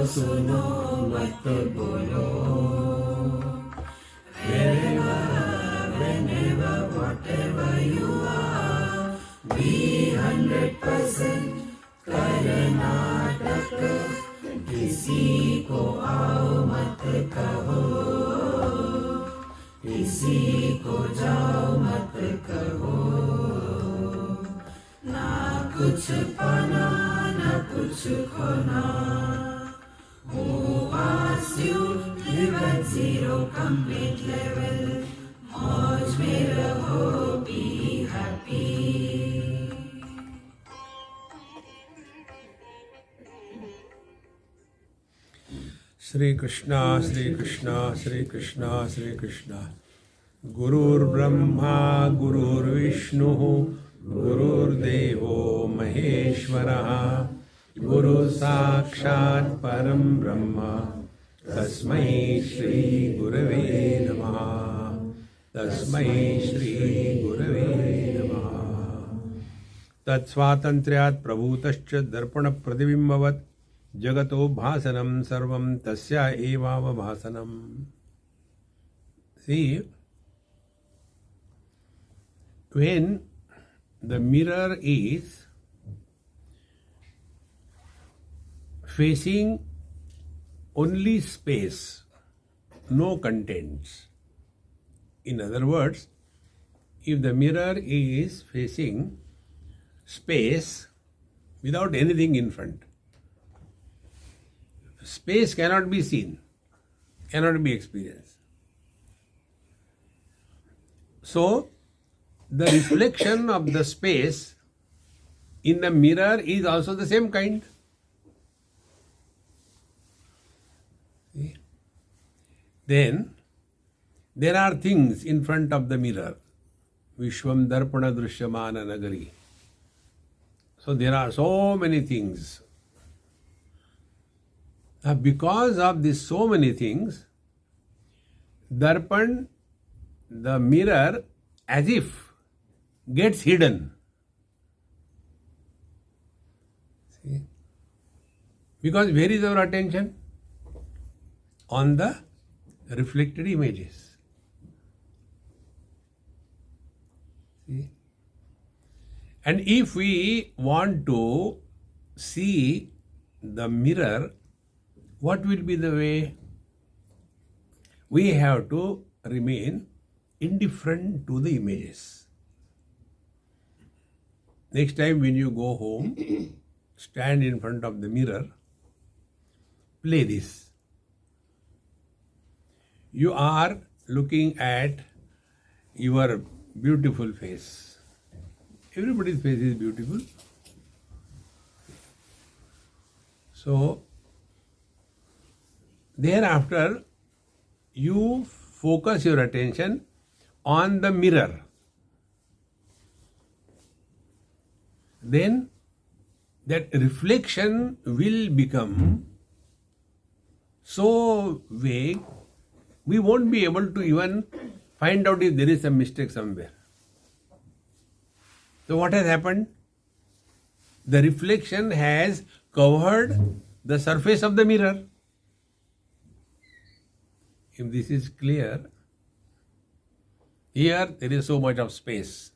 सुनो मत बोलो. Wherever, whenever, whatever you are, be 100% Karnataka. किसी को आओ मत कहो, किसी को जाओ मत कहो. ना कुछ पाना ना कुछ खोना. Who asked you live at zero complete level? मौज में रहो, be happy. Shri Krishna, Shri Krishna, Shri Krishna, Shri Krishna. Gurur Brahma, Gurur Vishnu, Gurur Devo Maheshwaraha. Guru Sakshat Param Brahma. Tasmai Shri Gurave Namaha. Tasmai Shri Gurave Namaha. Tat Swatantriyat Prabhutascha Darpana Pradibimbavat. Jagato bhasanam sarvam tasya evava bhasanam. See, when the mirror is facing only space, no contents. In other words, if the mirror is facing space without anything in front, space cannot be seen, cannot be experienced. So, the reflection of the space in the mirror is also the same kind. See? Then, there are things in front of the mirror. Vishwam Darpana Drishyamana Nagari. So, there are so many things. Now, because of these so many things, Darpan, the mirror, as if gets hidden. See? Because where is our attention? On the reflected images. See? And if we want to see the mirror, what will be the way? We have to remain indifferent to the images. Next time when you go home, stand in front of the mirror, play this. You are looking at your beautiful face. Everybody's face is beautiful. So, thereafter, you focus your attention on the mirror. Then that reflection will become so vague, we won't be able to even find out if there is a mistake somewhere. So what has happened? The reflection has covered the surface of the mirror. If this is clear, here there is so much of space.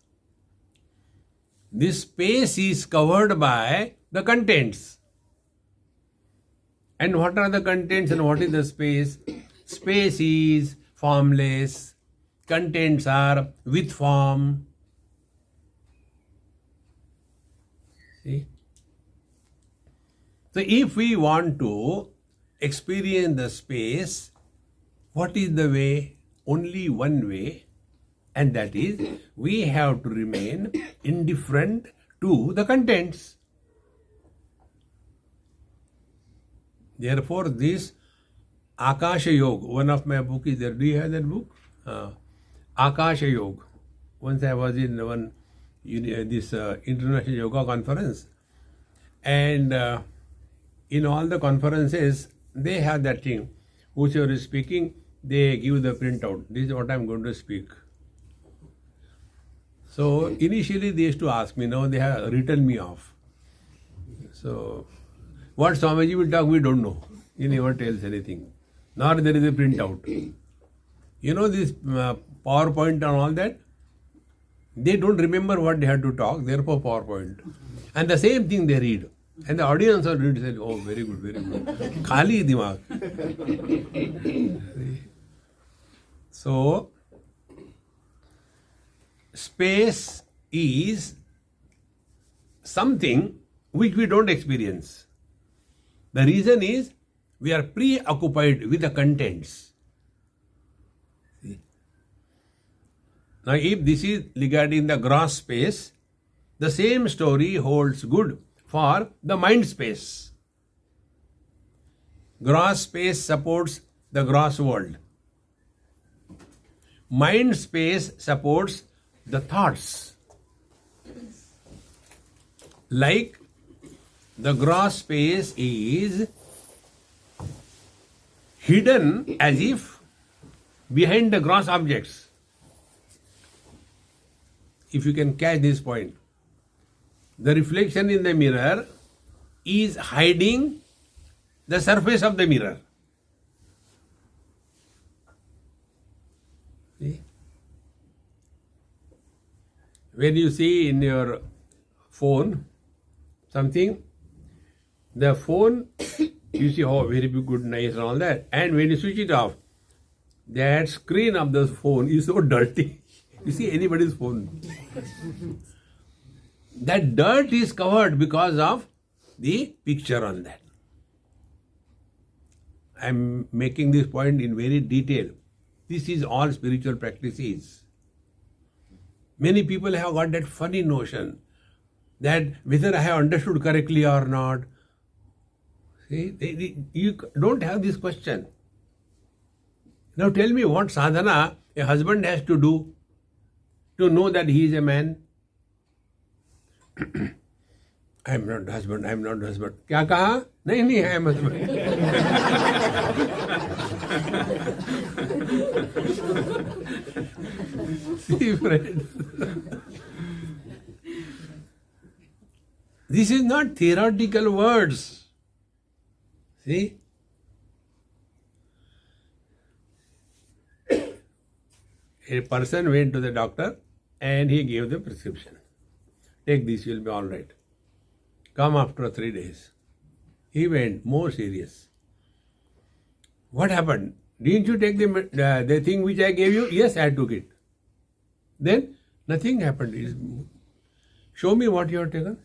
This space is covered by the contents. And what are the contents and what is the space? Space is formless. Contents are with form. See? So if we want to experience the space, what is the way? Only one way, and that is we have to remain indifferent to the contents. Therefore, this Akasha Yoga, one of my book is there. Do you have that book? Akasha Yoga. Once I was in one this international yoga conference, and in all the conferences they have that thing. Whoever is speaking, they give the printout. This is what I am going to speak. So initially they used to ask me. Now they have written me off. So what Swamiji will talk, we don't know. He never tells anything. Nor there is a printout. You know this PowerPoint and all that? They don't remember what they had to talk, therefore PowerPoint. And the same thing they read. And the audience will read and say, oh, very good, very good. Khali dimag. So, space is something which we don't experience. The reason is we are preoccupied with the contents. See? Now, if this is regarding the gross space, the same story holds good for the mind space. Gross space supports the gross world. Mind space supports the thoughts. Like the gross space is hidden as if behind the gross objects. If you can catch this point, the reflection in the mirror is hiding the surface of the mirror. See? When you see in your phone something, the phone, you see, oh, very good, nice and all that. And when you switch it off, that screen of the phone is so dirty. You see anybody's phone. That dirt is covered because of the picture on that. I am making this point in very detail. This is all spiritual practices. Many people have got that funny notion that whether I have understood correctly or not. See, you don't have this question. Now tell me what sadhana a husband has to do to know that he is a man. I am not husband, I am not husband. क्या कहा? नहीं, I am husband. See, friends, this is not theoretical words. See? A person went to the doctor and he gave the prescription. Take this, you will be all right. Come after 3 days. He went more serious. What happened? Didn't you take the thing which I gave you? Yes, I took it. Then nothing happened. Show me what you have taken.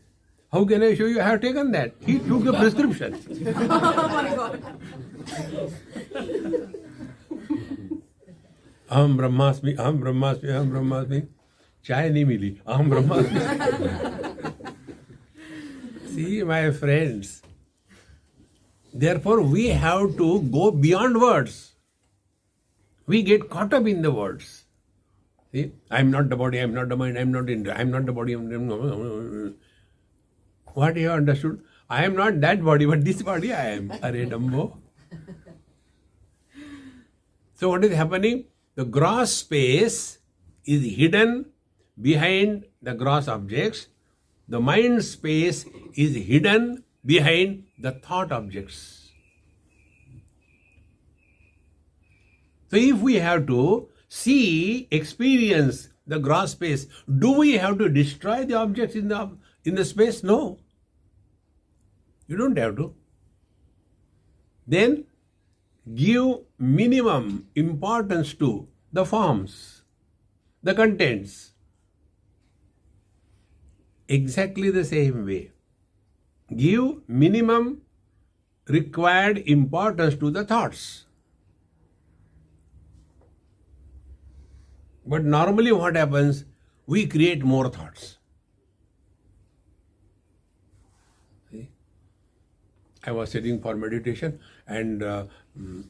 How can I show you? I have taken that. He took the prescription. Oh my God. Aham brahmasmi, aham brahmasmi, aham brahmasmi. Chai nahi mili. Aham brahmasmi. See, my friends, therefore we have to go beyond words. We get caught up in the words. See, I am not the body, I am not the mind, I am not the body. What you have understood? I am not that body, but this body I am. Are Dumbo. So what is happening? The gross space is hidden behind the gross objects. The mind space is hidden behind the thought objects. So if we have to see, experience the gross space, do we have to destroy the objects in the space? No. You don't have to. Then give minimum importance to the forms, the contents. Exactly the same way. Give minimum required importance to the thoughts. But normally what happens? We create more thoughts. See? I was sitting for meditation and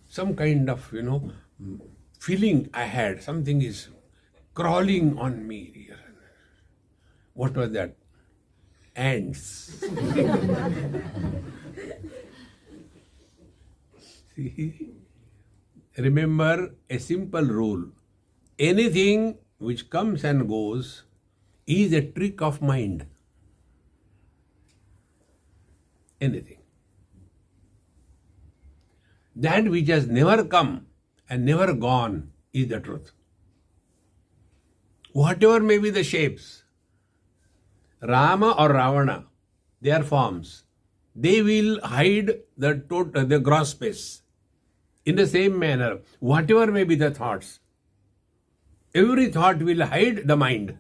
some kind of, feeling I had. Something is crawling on me here. What was that? Ants. See? Remember a simple rule. Anything which comes and goes is a trick of mind. Anything. That which has never come and never gone is the truth. Whatever may be the shapes, Rama or Ravana, their forms, they will hide the gross space. In the same manner, whatever may be the thoughts, every thought will hide the mind.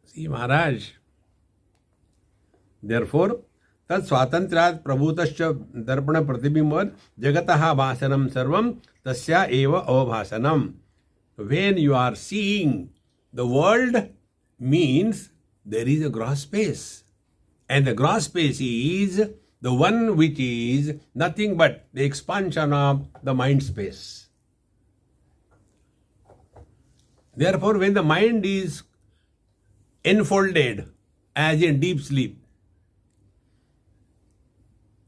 See, Maharaj. Therefore, tat swatantryat prabhutascha darpana pratibimvad jagataha bhasanam sarvam tasya eva avabhasanam. When you are seeing the world, means there is a gross space. And the gross space is the one which is nothing but the expansion of the mind space. Therefore, when the mind is enfolded as in deep sleep,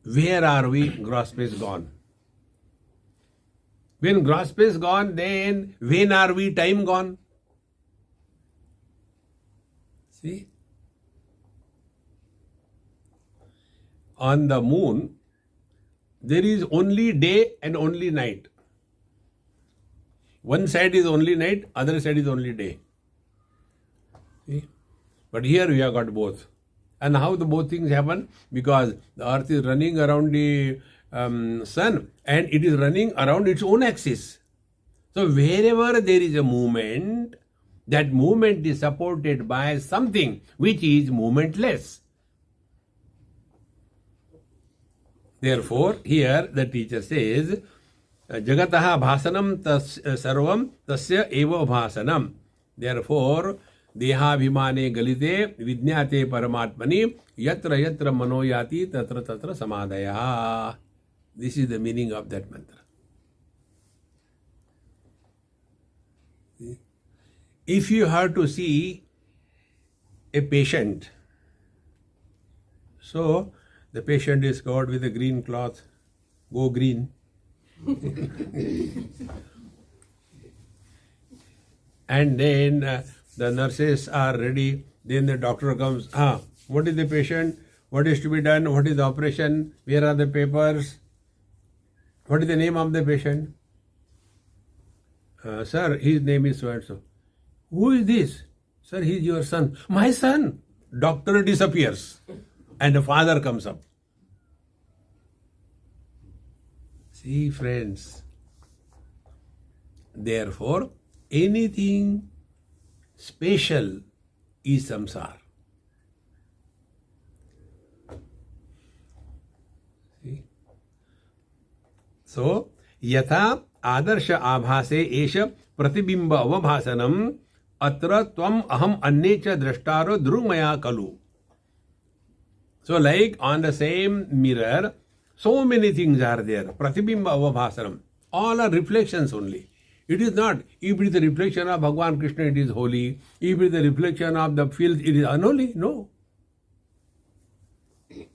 where are we? Gross space gone. When gross space gone, then when are we? Time gone. See? On the moon, there is only day and only night. One side is only night, other side is only day. See? But here we have got both. And how the both things happen? Because the earth is running around the sun and it is running around its own axis. So wherever there is a movement, that movement is supported by something which is movementless. Therefore, here the teacher says, Jagataha bhasanam sarvam tasya eva bhasanam. Therefore, देहाभिमाने गलिते विज्ञाते परमात्मनि यत्र यत्र मनोयाति तत्र तत्र समाधया. This is the meaning of that mantra. If you have to see a patient, so the patient is covered with a green cloth, go green. And then the nurses are ready. Then the doctor comes. What is the patient? What is to be done? What is the operation? Where are the papers? What is the name of the patient? Sir, his name is so and so. Who is this? Sir, he is your son. My son. Doctor disappears. And the father comes up. See, friends. Therefore, anything special is samsara. See? So, yatha adarsha abhase esha pratibimba avabhasanam atra tvam aham annecha drashtaro drugmaya kalu. So, like on the same mirror, so many things are there. Pratibimba avabhasanam. All are reflections only. It is not. If it is the reflection of Bhagavan Krishna, it is holy. If it is the reflection of the filth, it is unholy. No.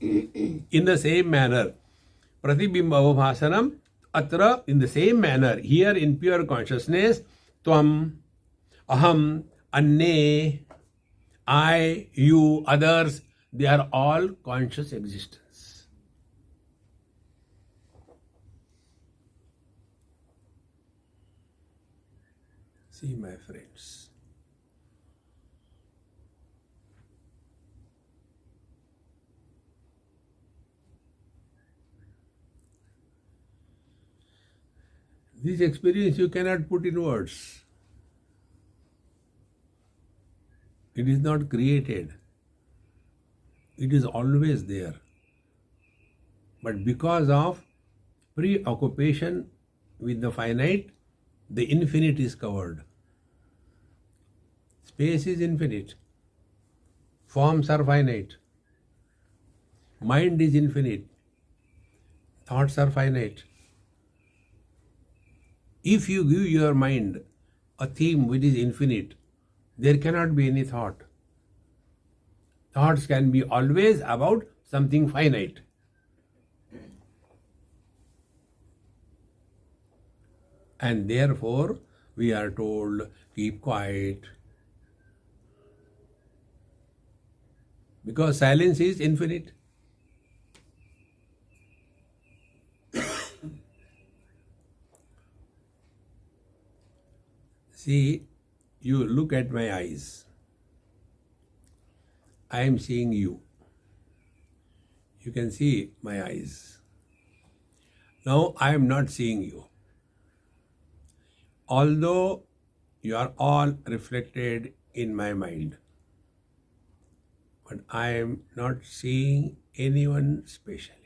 In the same manner, pratibimba avabhasanam atra, in the same manner, here in pure consciousness, tvam, aham, anne, I, you, others, they are all conscious existence. See, my friends, this experience you cannot put in words. It is not created. It is always there. But because of preoccupation with the finite, the infinite is covered. Space is infinite. Forms are finite. Mind is infinite. Thoughts are finite. If you give your mind a theme which is infinite, there cannot be any thought. Thoughts can be always about something finite. And therefore, we are told, keep quiet. Because silence is infinite. See, you look at my eyes. I am seeing you. You can see my eyes. Now I am not seeing you. Although you are all reflected in my mind, but I am not seeing anyone specially.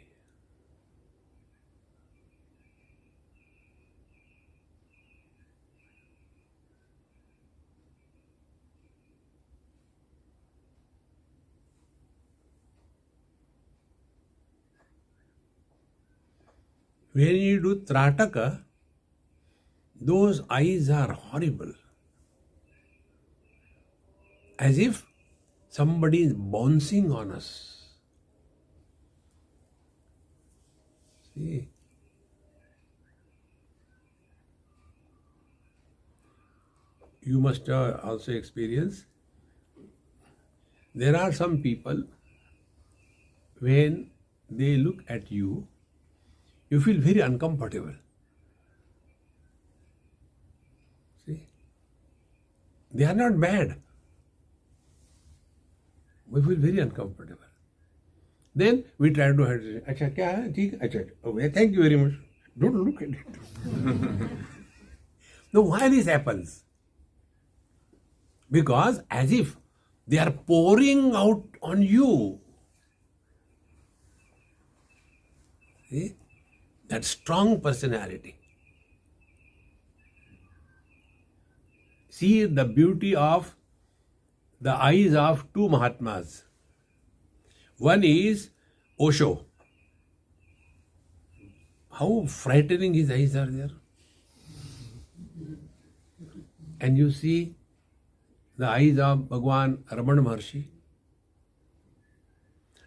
When you do Trataka, those eyes are horrible. As if somebody is bouncing on us. See? You must also experience. There are some people, when they look at you, you feel very uncomfortable. See? They are not bad. We feel very uncomfortable. Then we try to hide. Acha, kya hai? Theek, acha, okay, thank you very much. Don't look at it. Now, why this happens? Because as if they are pouring out on you. See? That strong personality. See the beauty of the eyes of two Mahatmas. One is Osho. How frightening his eyes are there. And you see the eyes of Bhagwan Ramana Maharshi.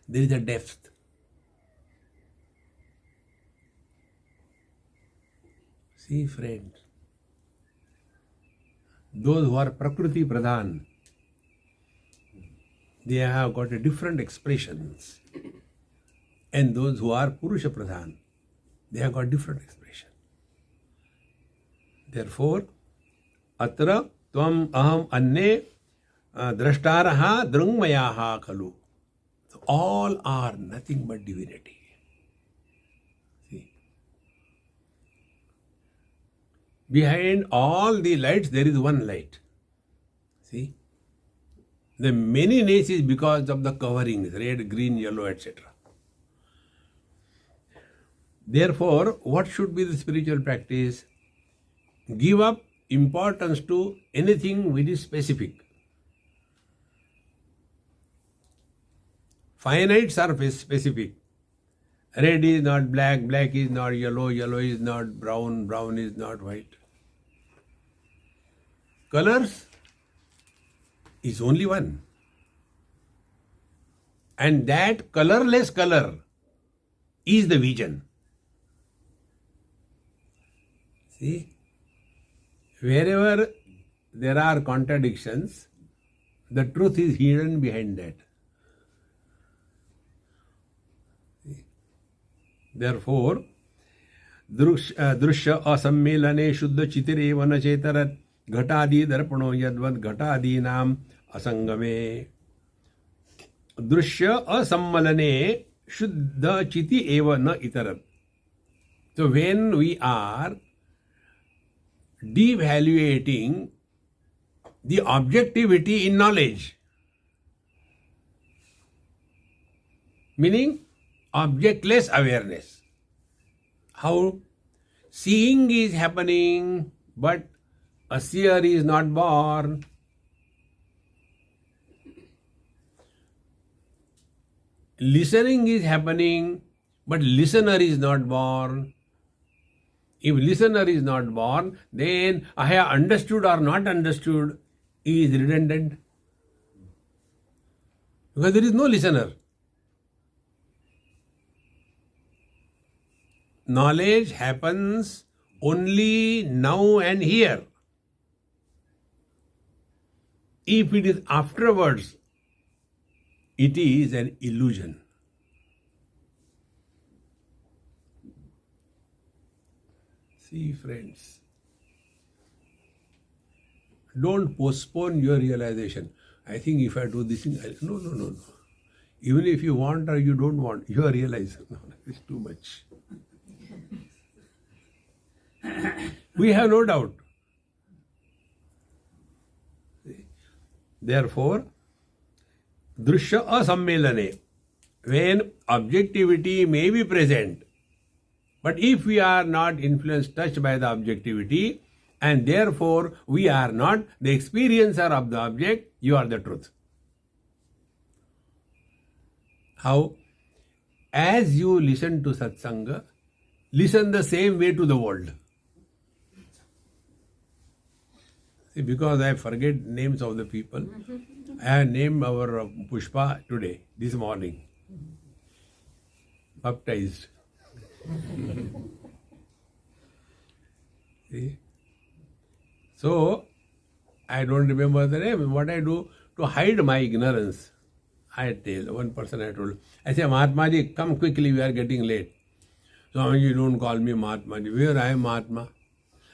There is a depth. See, friends, those who are Prakriti Pradhan, they have got a different expressions. And those who are Purusha Pradhan, they have got different expression. Therefore, atra tvam aham anne drashtaraha drungmayaha khalu. So all are nothing but divinity. See? Behind all the lights, there is one light. See? The manyness is because of the coverings, red, green, yellow, etc. Therefore, what should be the spiritual practice? Give up importance to anything which is specific. Finites are specific. Red is not black, black is not yellow, yellow is not brown, brown is not white. Colors is only one. And that colorless color is the vision. See, wherever there are contradictions, the truth is hidden behind that. See? Therefore, drusya asammilane shuddha chitireva na chetarat ghatadi darpano yadvad ghatadinam asangame. Drusya asammalane shuddha chiti eva na itarat. So when we are devaluating the objectivity in knowledge, meaning objectless awareness. How seeing is happening, but a seer is not born. Listening is happening, but listener is not born. If listener is not born, then I have understood or not understood is redundant. Because there is no listener. Knowledge happens only now and here. If it is afterwards, it is an illusion. See, friends, don't postpone your realization. I think if I do this thing, no. Even if you want or you don't want, you realize, no, it's too much. We have no doubt. Therefore, drishya asammelane, when objectivity may be present, but if we are not influenced, touched by the objectivity, and therefore we are not the experiencer of the object, you are the truth. How? As you listen to satsanga, listen the same way to the world. See, because I forget names of the people, I have named our Pushpa today, this morning. Baptized. See? So, I don't remember the name. What I do to hide my ignorance, I tell one person I told, I say, Mahatma ji, come quickly, we are getting late. Swami ji, don't call me Mahatma ji. Where I am Mahatma?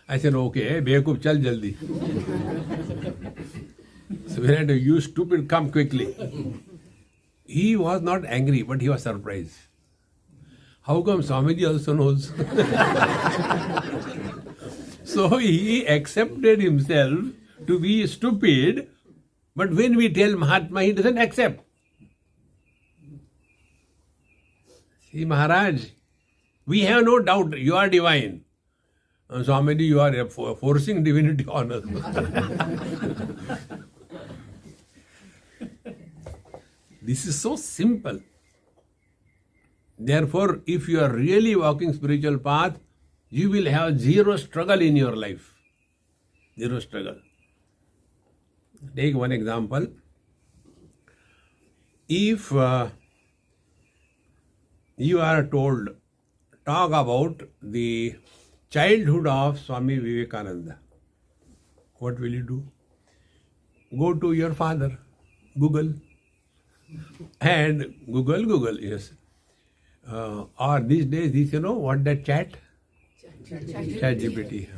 I said, okay, Bekub, chal jaldi. So when I told you stupid, come quickly. He was not angry, but he was surprised. How come Swamiji also knows? So he accepted himself to be stupid, but when we tell Mahatma, he doesn't accept. See, Maharaj, we have no doubt you are divine. Swamiji, you are forcing divinity on us. This is so simple. Therefore, if you are really walking spiritual path, you will have zero struggle in your life. Zero struggle. Take one example. If you are told, talk about the childhood of Swami Vivekananda, what will you do? Go to your father, Google, and Google, yes. Or these days, you know what that chat GPT.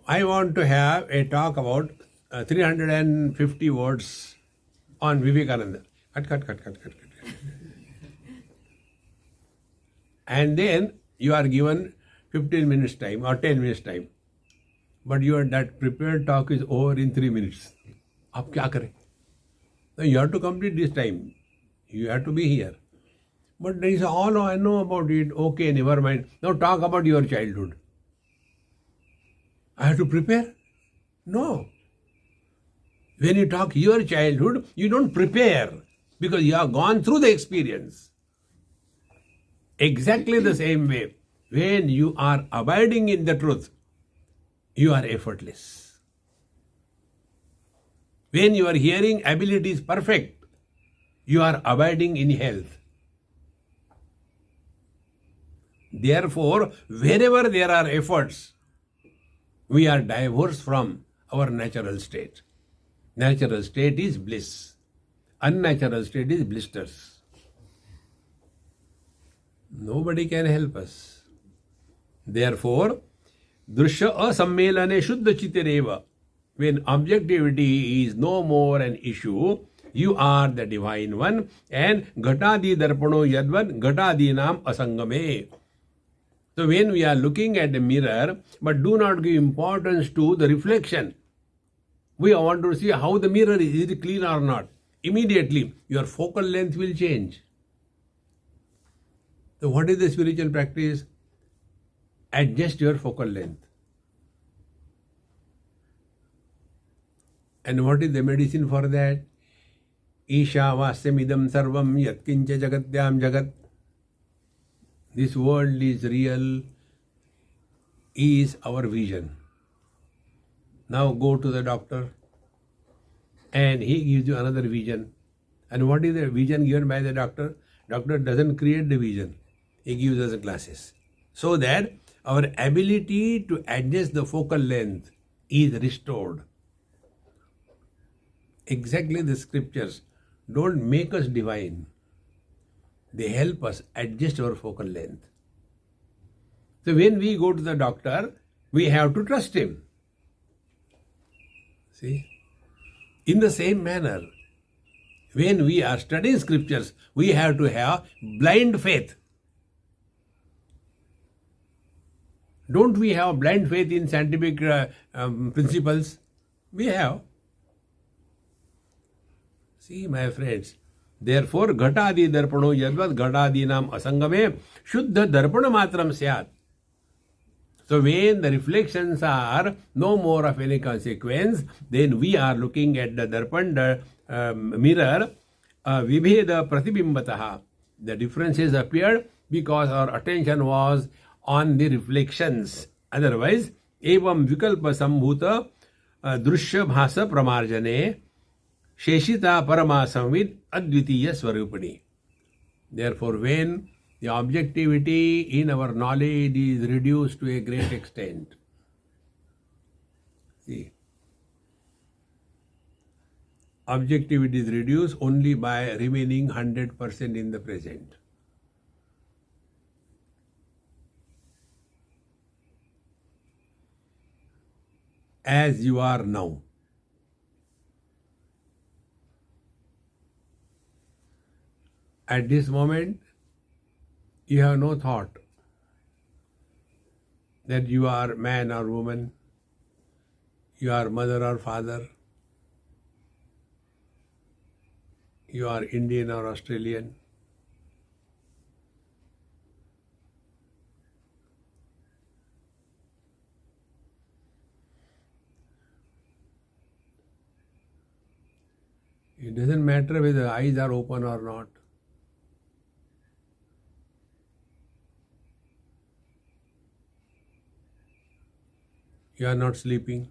I want to have a talk about 350 words on Vivekananda. Cut. And then you are given 15 minutes time or 10 minutes time. But that prepared talk is over in 3 minutes. Ab kya kare? So you have to complete this time. You have to be here. But there is all I know about it. Okay, never mind. Now talk about your childhood. I have to prepare? No. When you talk your childhood, you don't prepare because you have gone through the experience. Exactly the same way. When you are abiding in the truth, you are effortless. When your hearing ability is perfect, you are abiding in health. Therefore, wherever there are efforts, we are divorced from our natural state. Natural state is bliss. Unnatural state is blisters. Nobody can help us. Therefore, drishya asammelane shuddha chittireva. When objectivity is no more an issue, you are the divine one, and ghatadi darpano yadvan ghatadi nam asangame. So when we are looking at the mirror, but do not give importance to the reflection, we want to see how the mirror is it clean or not. Immediately, your focal length will change. So what is the spiritual practice? Adjust your focal length. And what is the medicine for that? Isha vasyamidam sarvam yatkincha jagatyam jagat. This world is real, is our vision. Now go to the doctor and he gives you another vision. And what is the vision given by the doctor? Doctor doesn't create the vision. He gives us glasses. So that our ability to adjust the focal length is restored. Exactly the scriptures don't make us divine. They help us adjust our focal length. So when we go to the doctor, we have to trust him. See? In the same manner, when we are studying scriptures, we have to have blind faith. Don't we have blind faith in scientific principles? We have. See, my friends, therefore, ghatadi darpano yadvat ghatadinam asangame shuddha darpana matram syat. So when the reflections are no more of any consequence, then we are looking at the darpan, the mirror, vibheda pratibimbataha. The differences appeared because our attention was on the reflections. Otherwise, evam vikalpa sambhuta drushya bhasa pramarjane sheshita parama samvid advitiya swarupani. Therefore, when the objectivity in our knowledge is reduced to a great extent, see, objectivity is reduced only by remaining 100% in the present. As you are now. At this moment, you have no thought that you are man or woman, you are mother or father, you are Indian or Australian. It doesn't matter whether the eyes are open or not. You are not sleeping.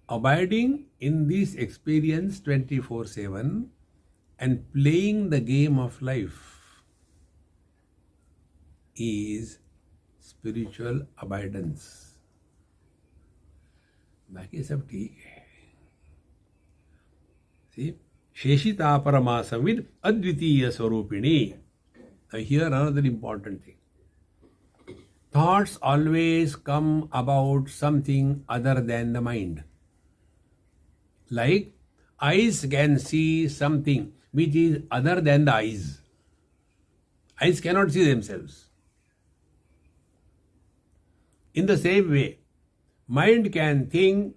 Abiding in this experience 24/7 and playing the game of life is spiritual abidance. बाकी सब ठीक है. See, Sheshita Parama Samvid Advitiya Swarupini. Now here another important thing. Thoughts always come about something other than the mind. Like eyes can see something which is other than the eyes. Eyes cannot see themselves. In the same way, mind can think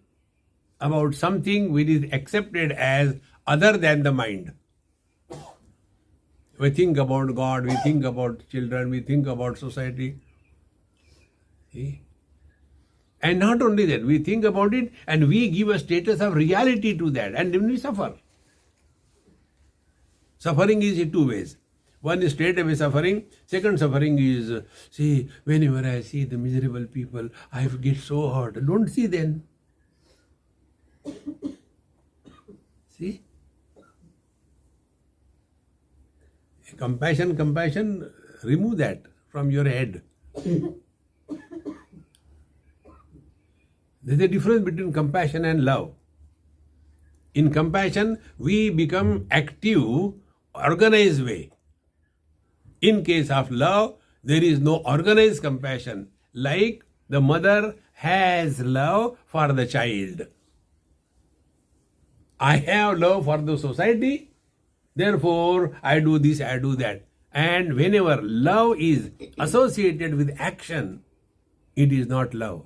about something which is accepted as other than the mind. We think about God, we think about children, we think about society. See? And not only that, we think about it and we give a status of reality to that, and then we suffer. Suffering is in two ways. One is straight away suffering. Second suffering is, see, whenever I see the miserable people, I get so hurt. Don't see then. See? Compassion, remove that from your head. There's a difference between compassion and love. In compassion, we become active, organized way. In case of love, there is no organized compassion. Like the mother has love for the child. I have love for the society, therefore I do this, I do that. And whenever love is associated with action, it is not love.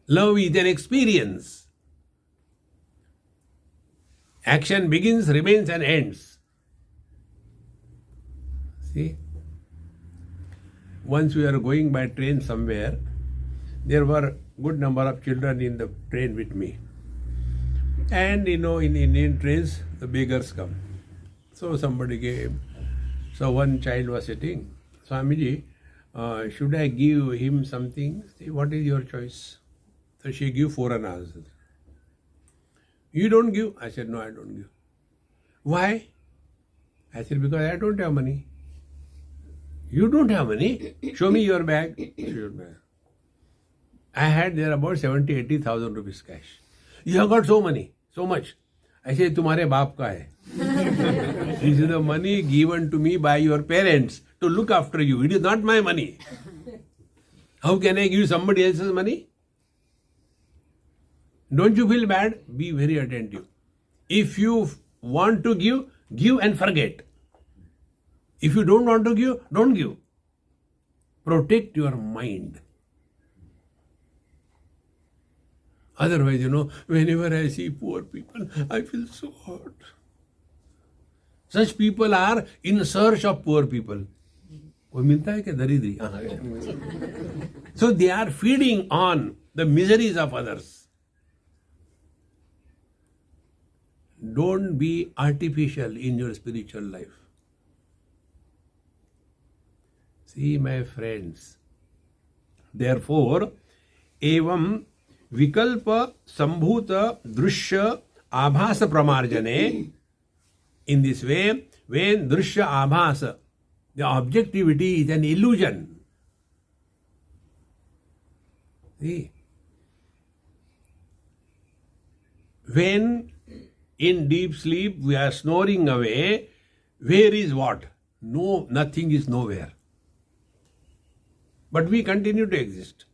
Love is an experience. Action begins, remains and ends. See? Once we are going by train somewhere, there were good number of children in the train with me. And in Indian trains, the beggars come. So somebody came. So one child was sitting. Swamiji, should I give him something? See, what is your choice? So she gave 4 annas. You don't give? I said, no, I don't give. Why? I said, because I don't have money. You don't have money? Show me your bag. Your bag. I had there about 70,000-80,000 rupees cash. You have got so much. I said, तुम्हारे बाप का है. This is the money given to me by your parents to look after you. It is not my money. How can I give somebody else's money? Don't you feel bad? Be very attentive. If you want to give and forget. If you don't want to give, don't give. Protect your mind. Otherwise, whenever I see poor people, I feel so hurt. Such people are in search of poor people. कोई मिलता है क्या दरिद्री? So they are feeding on the miseries of others. Don't be artificial in your spiritual life. See, my friends. Therefore, evam vikalpa sambhuta drushya abhasa pramarjane. In this way, when drushya abhasa, the objectivity is an illusion. See? When in deep sleep we are snoring away, where is what? No, nothing is nowhere. But we continue to exist.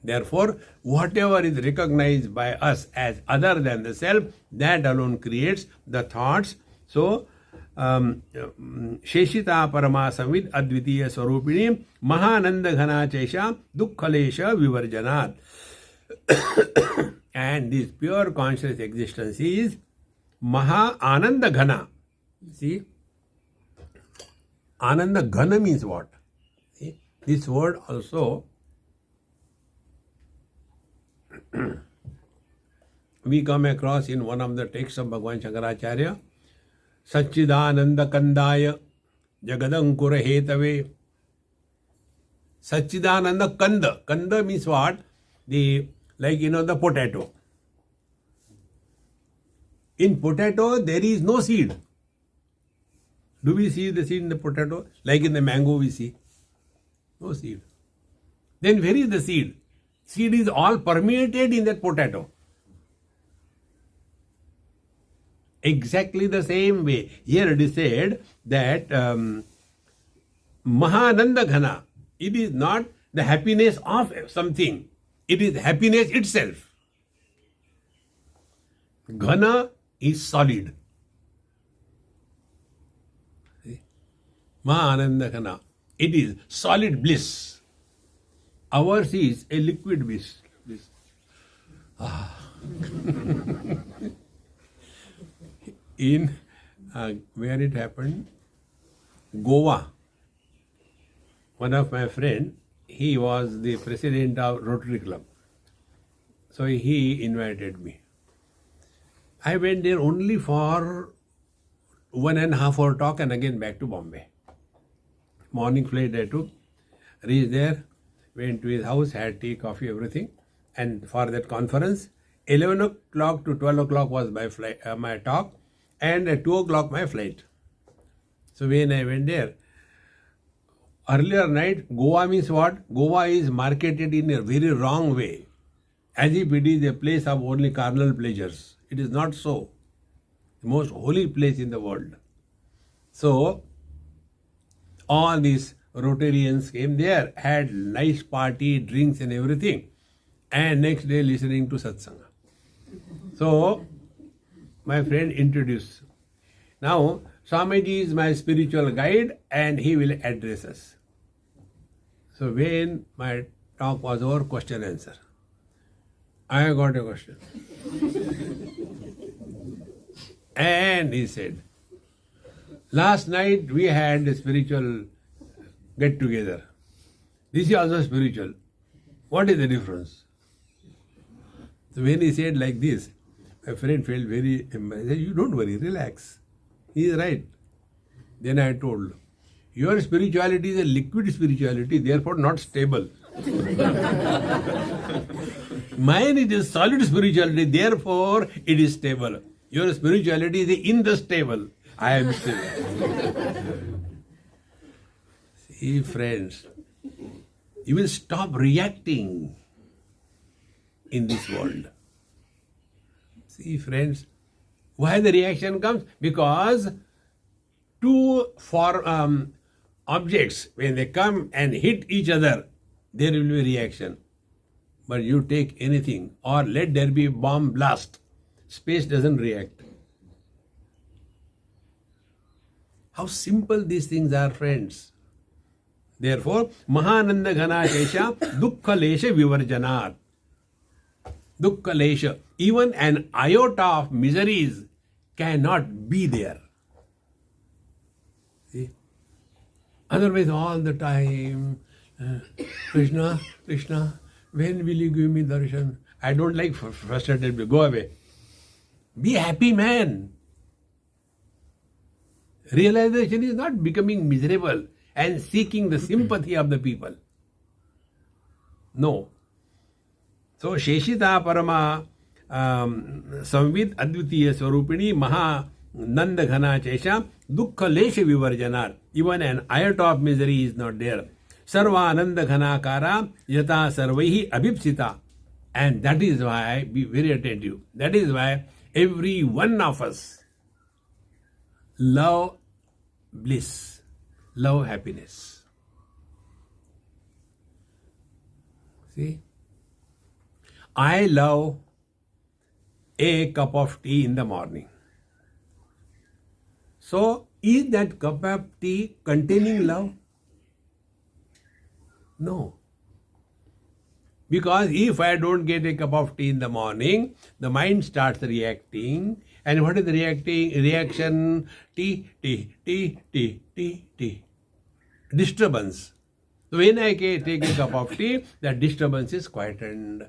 Therefore, whatever is recognized by us as other than the self, that alone creates the thoughts. So, Sheshita Parama Samvid Advitiya Swarupini Mahananda Ghana Chesha Dukkhalesha Vivarjanat. And this pure conscious existence is Maha Ananda Ghana. See? Ananda Ghana means what? See? This word also we come across in one of the texts of Bhagavan Shankaracharya. Satchidananda Kandaya Jagadankur Hetave. Satchidananda Kanda. Kanda means what? The potato. In potato, there is no seed. Do we see the seed in the potato? Like in the mango we see. No seed. Then where is the seed? Seed is all permeated in that potato. Exactly the same way. Here it is said that Mahananda Ghana. It is not the happiness of something. It is happiness itself. Ghana is solid. Mahananda Ghana. It is solid bliss. Ours is a liquid bliss. In where it happened, Goa. One of my friend, he was the president of Rotary Club. So he invited me. I went there only for 1.5 hour talk and again back to Bombay. Morning flight I took, reached there, went to his house, had tea, coffee, everything. And for that conference, 11 o'clock to 12 o'clock was my flight, my talk, and at 2 o'clock my flight. So when I went there, earlier night, Goa means what? Goa is marketed in a very wrong way. As if it is a place of only carnal pleasures. It is not so. The most holy place in the world. So, all these Rotarians came there, had nice party, drinks and everything. And next day listening to satsanga. So, my friend introduced. Now, Swamiji is my spiritual guide and he will address us. So, when my talk was over, question answer. I got a question. And he said, last night we had a spiritual get together. This is also spiritual. What is the difference? So when he said like this, my friend felt very embarrassed. He said, you don't worry, relax. He is right. Then I told, your spirituality is a liquid spirituality, therefore not stable. Mine is a solid spirituality, therefore it is stable. Your spirituality is in the stable. I am stable. See, friends, you will stop reacting in this world. See, friends, why the reaction comes? Because two objects, when they come and hit each other, there will be reaction. But you take anything, or let there be bomb blast, space doesn't react. How simple these things are, friends. Therefore, Mahananda Ghana Kesha Dukkha Lesha Vivarjanat. Dukkha Lesha. Even an iota of miseries cannot be there. See? Otherwise, all the time, Krishna, Krishna, when will you give me darshan? I don't like frustrated people. Go away. Be happy, man. Realization is not becoming miserable and seeking the sympathy of the people. No. So, Sheshita Parama Samvid Advitiya Swarupini Maha Nanda Ghana Chesha Dukkha Lesha Vivarjanar. Even an iota of misery is not there. Sarva Ananda Ghana Kara Yata Sarvaihi Abhipsita. And that is why, be very attentive, that is why every one of us love bliss, love happiness. See? I love a cup of tea in the morning. So, is that cup of tea containing love? No. Because if I don't get a cup of tea in the morning, the mind starts reacting. And what is the reaction? Tea. Disturbance. So when I take a cup of tea, that disturbance is quietened.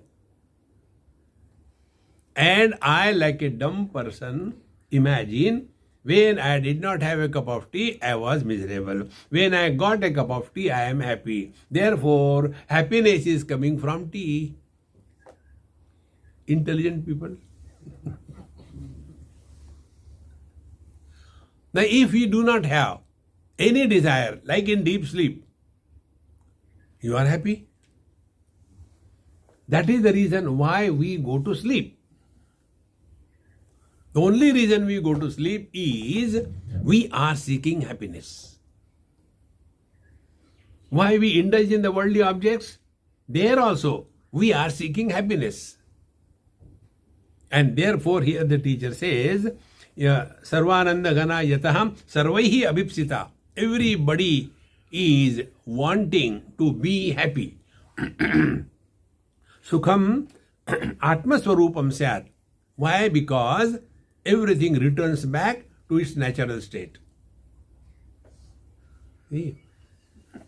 And I, like a dumb person, imagine when I did not have a cup of tea, I was miserable. When I got a cup of tea, I am happy. Therefore, happiness is coming from tea. Intelligent people. Now, if you do not have any desire, like in deep sleep, you are happy. That is the reason why we go to sleep. The only reason we go to sleep is we are seeking happiness. Why we indulge in the worldly objects? There also we are seeking happiness. And therefore here the teacher says, Sarvananda Gana Yataham Sarvaihi Abhipsita. Everybody is wanting to be happy. Sukham Atmaswarupam Syat. Why? Because everything returns back to its natural state. See?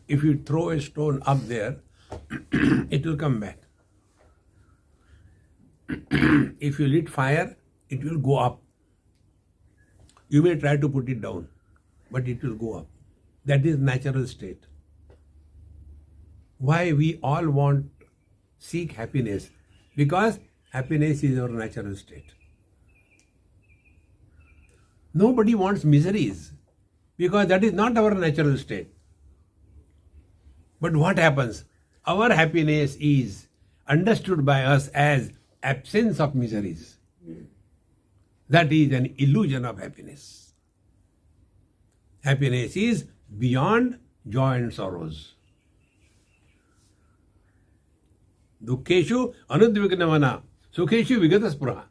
If you throw a stone up there, it will come back. If you lit fire, it will go up. You may try to put it down, but it will go up. That is natural state. Why we all seek happiness? Because happiness is our natural state. Nobody wants miseries, because that is not our natural state. But what happens? Our happiness is understood by us as absence of miseries. That is an illusion of happiness. Happiness is beyond joy and sorrows. Dukkeshu anudvignavana, sukheshu vigataspruha.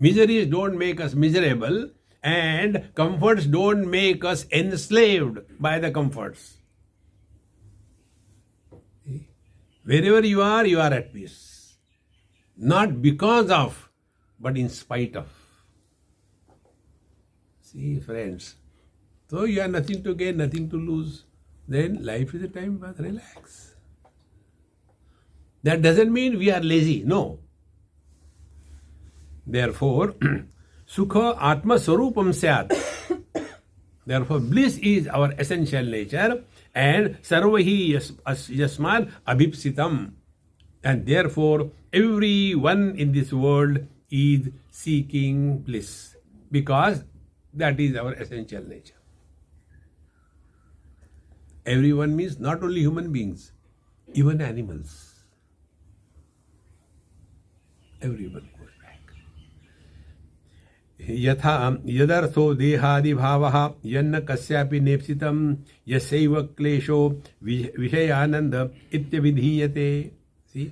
Miseries don't make us miserable, and comforts don't make us enslaved by the comforts. Wherever you are at peace. Not because of, but in spite of. See, friends. So you have nothing to gain, nothing to lose. Then life is a time pass, relax. That doesn't mean we are lazy, no. Therefore, Sukha Atma Swarupam Syat. Therefore, bliss is our essential nature, and Sarvahi Yasman Abhipsitam. And therefore, everyone in this world is seeking bliss, because that is our essential nature. Everyone means not only human beings, even animals. Everyone goes back. यथा यदर्थो देहादिभावः यन्न कस्यापि नेप्सितं यस्यैव क्लेशो विषयानंद इत्यभिधीयते. See?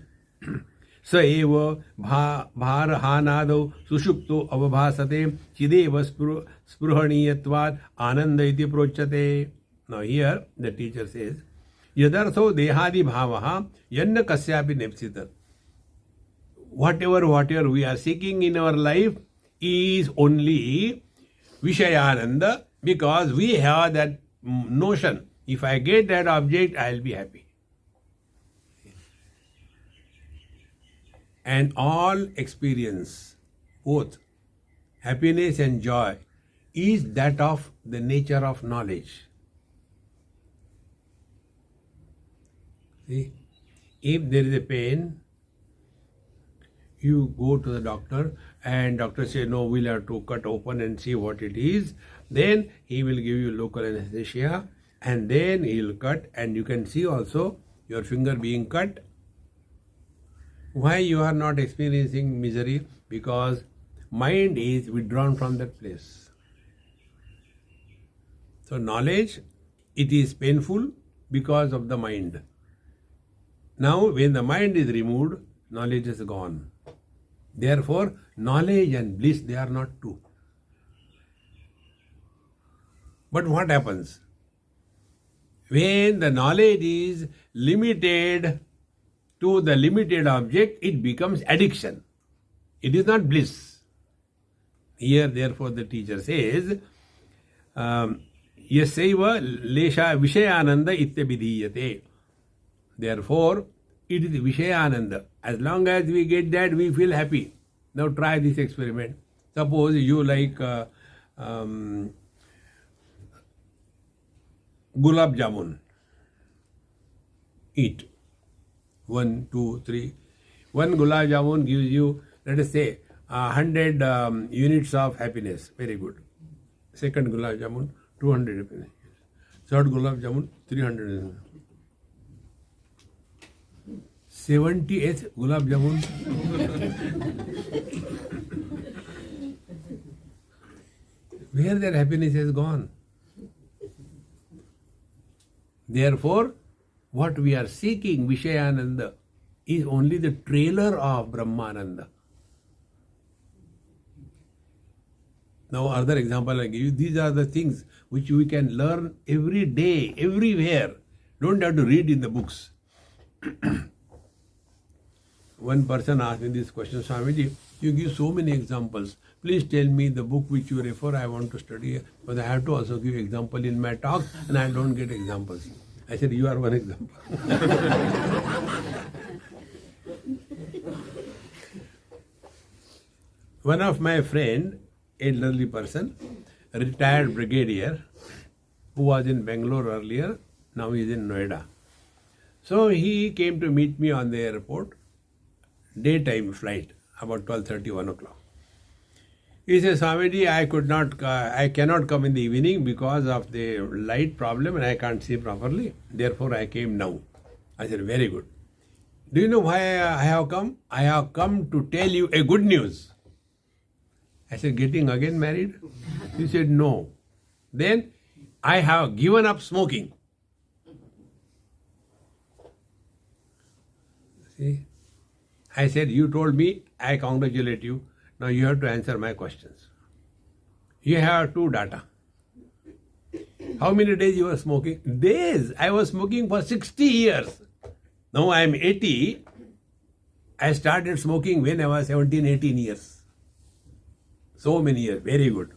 स एव भारहानादौ सुषुप्तो अवभासते चिदेव स्पृहणीयत्वात् आनंद इति प्रोच्यते. Now here the teacher says यदर्थो देहादि भावः यन्न कस्यापि नेप्सितं. Whatever we are seeking in our life is only Vishayananda, because we have that notion, if I get that object, I will be happy. And all experience, both happiness and joy, is that of the nature of knowledge. See, if there is a pain, you go to the doctor and doctor say, no, we'll have to cut open and see what it is. Then he will give you local anesthesia and then he will cut, and you can see also your finger being cut. Why you are not experiencing misery? Because mind is withdrawn from that place. So knowledge, it is painful because of the mind. Now when the mind is removed, knowledge is gone. Therefore, knowledge and bliss, they are not two. But what happens? When the knowledge is limited to the limited object, it becomes addiction. It is not bliss. Here, therefore, the teacher says, Yasaiva lesha vishayananda ityabhidhiyate. Therefore, it is Vishayananda. As long as we get that, we feel happy. Now try this experiment. Suppose you like gulab jamun. Eat. 1, 2, 3. One gulab jamun gives you, let us say, 100 units of happiness. Very good. Second gulab jamun, 200 happiness. Third gulab jamun, 300. 78th gulab jamun. Where their happiness has gone. Therefore, what we are seeking, Vishayananda, is only the trailer of Brahmananda. Now, other example I give you, these are the things which we can learn every day, everywhere. Don't have to read in the books. One person asked me this question, Swamiji, you give so many examples. Please tell me the book which you refer, I want to study. But I have to also give example in my talk and I don't get examples. I said, you are one example. One of my friend, elderly person, retired brigadier, who was in Bangalore earlier, now he is in Noida. So he came to meet me on the airport, daytime flight, about 12:30, 1 o'clock. He says, Swamiji, I cannot come in the evening because of the light problem and I can't see properly. Therefore, I came now. I said, very good. Do you know why I have come? I have come to tell you a good news. I said, getting again married? He said, no. Then, I have given up smoking. See? I said, you told me, I congratulate you. Now you have to answer my questions. You have two data. How many days you were smoking? Days. I was smoking for 60 years. Now I am 80. I started smoking when I was 17, 18 years. So many years. Very good.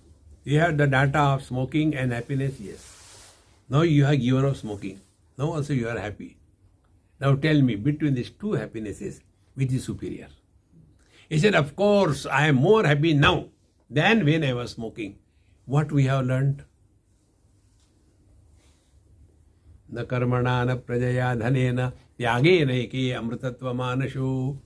You have the data of smoking and happiness. Yes. Now you have given up smoking. Now also you are happy. Now tell me, between these two happinesses, which is superior? He said, of course, I am more happy now than when I was smoking. What we have learned? Na karmana na prajaya dhanena tyage naike amritatva manashu.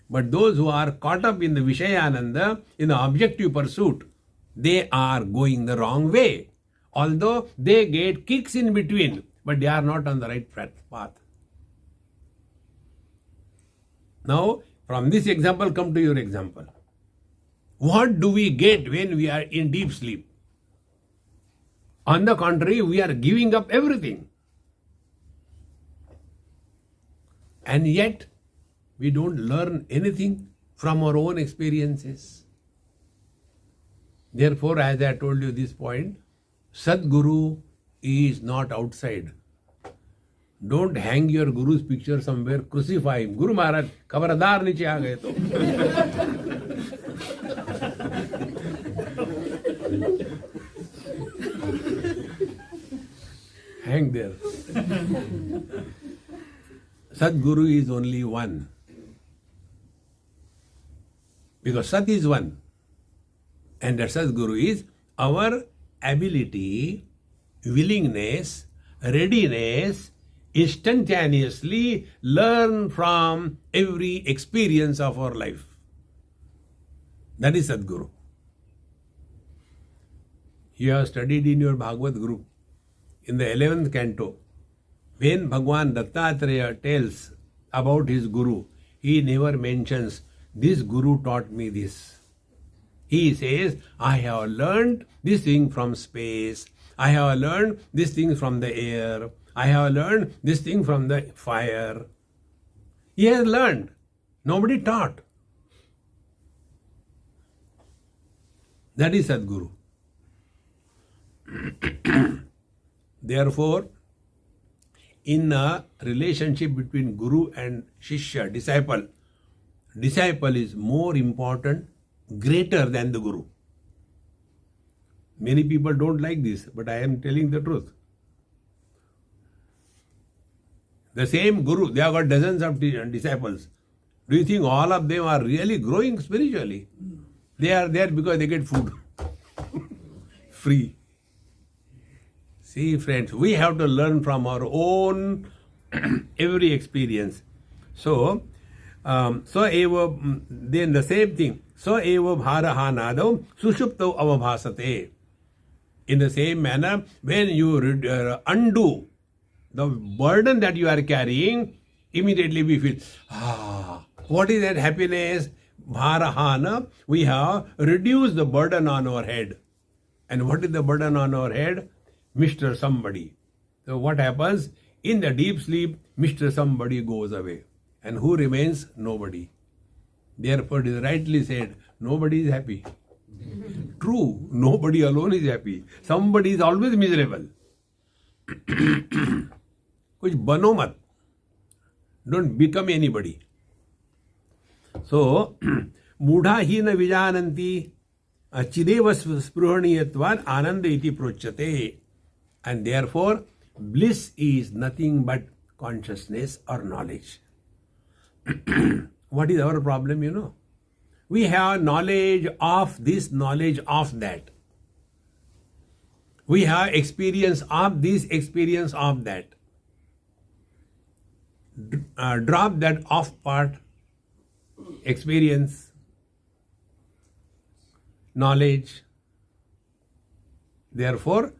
But those who are caught up in the Vishayananda, in the objective pursuit, they are going the wrong way. Although they get kicks in between, but they are not on the right path. Now, from this example, come to your example. What do we get when we are in deep sleep? On the contrary, we are giving up everything. And yet, we don't learn anything from our own experiences. Therefore, as I told you this point, Sadguru is not outside. Don't hang your Guru's picture somewhere, crucify him. Guru Maharaj, खबरदार नीचे आ गए तो. Hang there. Sadguru is only one. Because Sat is one. And that Sadguru is our ability, willingness, readiness, instantaneously learn from every experience of our life. That is Sadguru. You have studied in your Bhagavad group, in the 11th canto, when Bhagwan Dattatreya tells about his Guru, he never mentions, this Guru taught me this. He says, I have learned this thing from space, I have learned this thing from the air, I have learned this thing from the fire. He has learned. Nobody taught. That is Sadguru. Therefore, in a relationship between Guru and Shishya, disciple, disciple is more important, greater than the Guru. Many people don't like this, but I am telling the truth. The same Guru, they have got dozens of disciples. Do you think all of them are really growing spiritually? They are there because they get food. Free. See, friends, we have to learn from our own every experience. So then the same thing. So eva bharaha nadam sushupto avabhasate. In the same manner, when you undo the burden that you are carrying, immediately we feel, what is that happiness? Bharahana, we have reduced the burden on our head. And what is the burden on our head? Mr. Somebody. So what happens? In the deep sleep, Mr. Somebody goes away. And who remains? Nobody. Therefore, it is rightly said, nobody is happy. True, nobody alone is happy. Somebody is always miserable. कुछ बनो मत. Don't become anybody. So, मूढ़ा ही न विजानन्ति चिदेव स्पृहणीयत्वात् आनंद इति प्रोच्यते. And therefore, bliss is nothing but consciousness or knowledge. What is our problem, you know? We have knowledge of this, knowledge of that. We have experience of this, experience of that. Drop that off part, experience, knowledge. Therefore,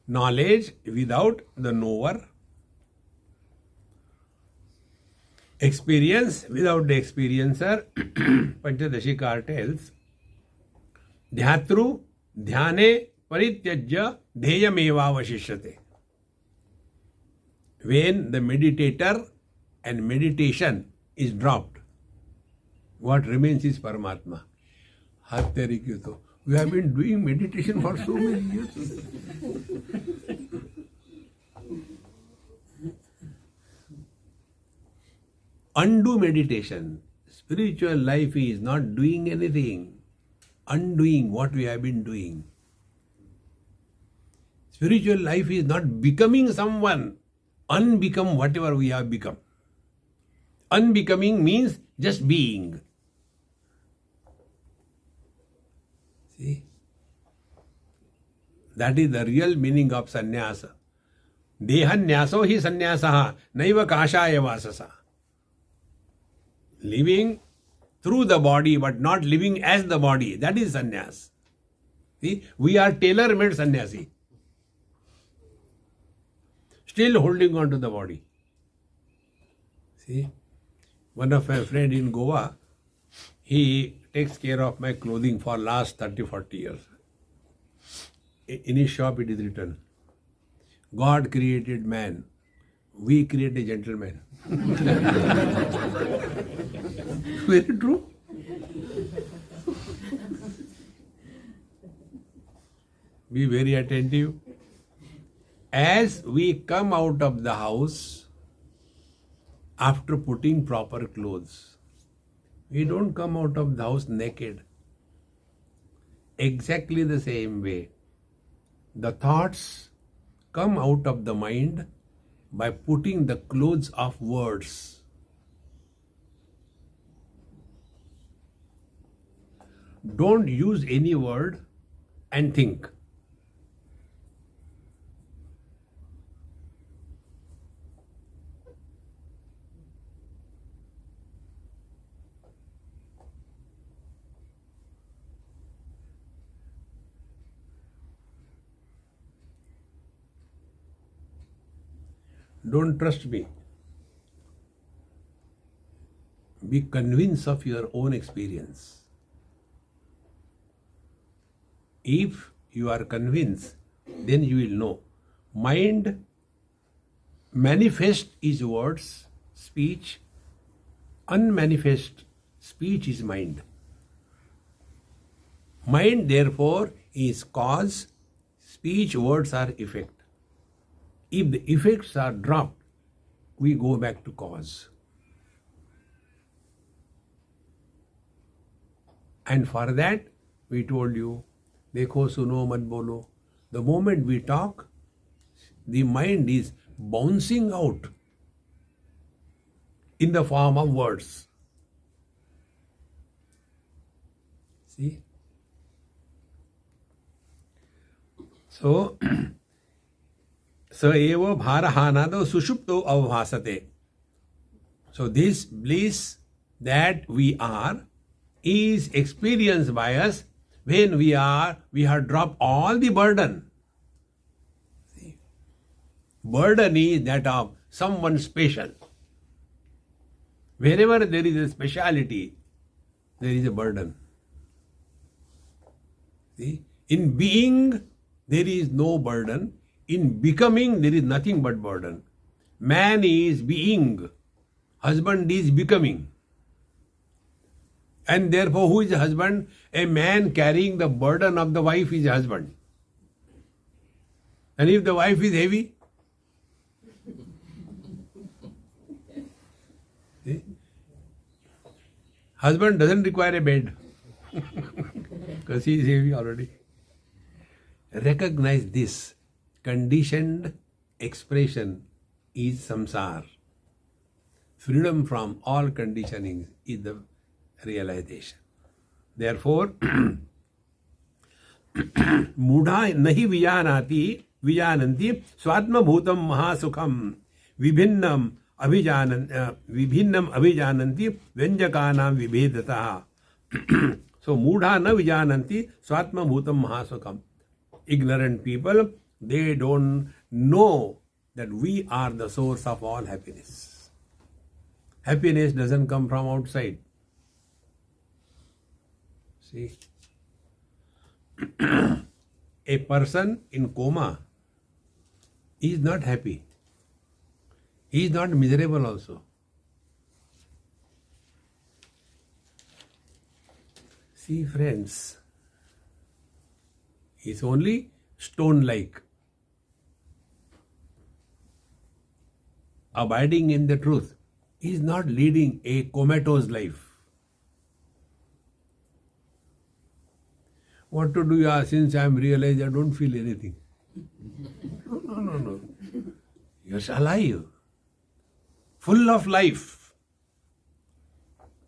knowledge without the knower, experience without the experiencer. Panchadashikar tells, Dhyatru dhyane parityajya dheyameva vashishyate. When the meditator and meditation is dropped, what remains is Paramatma. We have been doing meditation for so many years. Undo meditation. Spiritual life is not doing anything. Undoing what we have been doing. Spiritual life is not becoming someone. Unbecome whatever we have become. Unbecoming means just being. See? That is the real meaning of sannyasa. Dehanyaso hi sannyasaha naiva kashaya vasasa. Living through the body but not living as the body. That is sannyas. See? We are tailor-made sannyasi. Still holding on to the body. See? One of my friend in Goa, he takes care of my clothing for last 30-40 years. In his shop it is written, God created man, we create a gentleman. Very true. Be very attentive. As we come out of the house, after putting proper clothes, we don't come out of the house naked. Exactly the same way, the thoughts come out of the mind by putting the clothes of words. Don't use any word and think. Don't trust me. Be convinced of your own experience. If you are convinced, then you will know. Mind manifest is words, speech. Unmanifest speech is mind. Mind, therefore, is cause. Speech, words are effect. If the effects are dropped, we go back to cause. And for that, we told you, dekho, suno, mat bolo. The moment we talk, the mind is bouncing out in the form of words. See? So, so evo bharahanado sushupto avbhasate. So this bliss that we are is experienced by us when we have dropped all the burden. See? Burden is that of someone special. Wherever there is a speciality, there is a burden. See? In being, there is no burden. In becoming, there is nothing but burden. Man is being. Husband is becoming. And therefore, who is a husband? A man carrying the burden of the wife is a husband. And if the wife is heavy, see? Husband doesn't require a bed because he is heavy already. Recognize this. Conditioned expression is samsara. Freedom from all conditioning is the realization. Therefore, मूढ़ा नहीं विजानन्ति स्वात्म भूतम महासुखम विभिन्नम अभिजानन्ति व्यंजकानां विभेदतः. So मूढ़ा न विजानन्ति स्वात्म भूतम महासुखम. Ignorant people, they don't know that we are the source of all happiness. Happiness doesn't come from outside. See? A person in coma is not happy. He is not miserable also. See, friends, he is only stone-like. Abiding in the truth. He is not leading a comatose life. What to do? Since I am realized, I don't feel anything. No. You are alive. Full of life.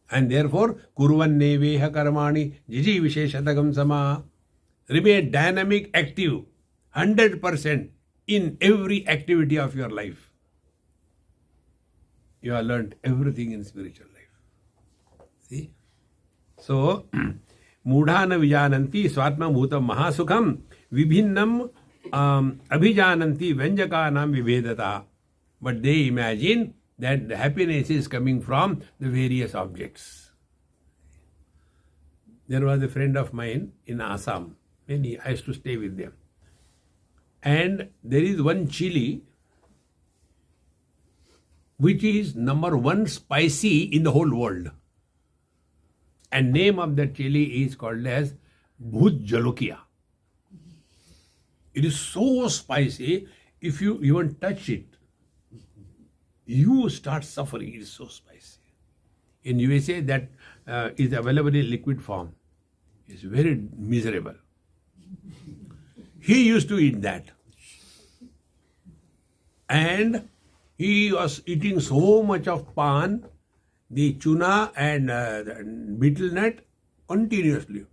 And therefore, kurvanne veha karmani jiji visheshatagam sama. Remain dynamic, active, 100% in every activity of your life. You have learned everything in spiritual life. See? So, मूढ़ा न विजानन्ति स्वात्म भूतम महासुखम विभिन्नम अभिजानन्ति व्यंजकानां विभेदता. But they imagine that the happiness is coming from the various objects. There was a friend of mine in Assam. I used to stay with them. And there is one chili which is number one spicy in the whole world. And name of that chili is called as Bhut Jalokia. It is so spicy, if you even touch it, you start suffering. It is so spicy. In USA, that is available in liquid form. It's very miserable. He used to eat that. And he was eating so much of pan, the tuna and the betel nut continuously.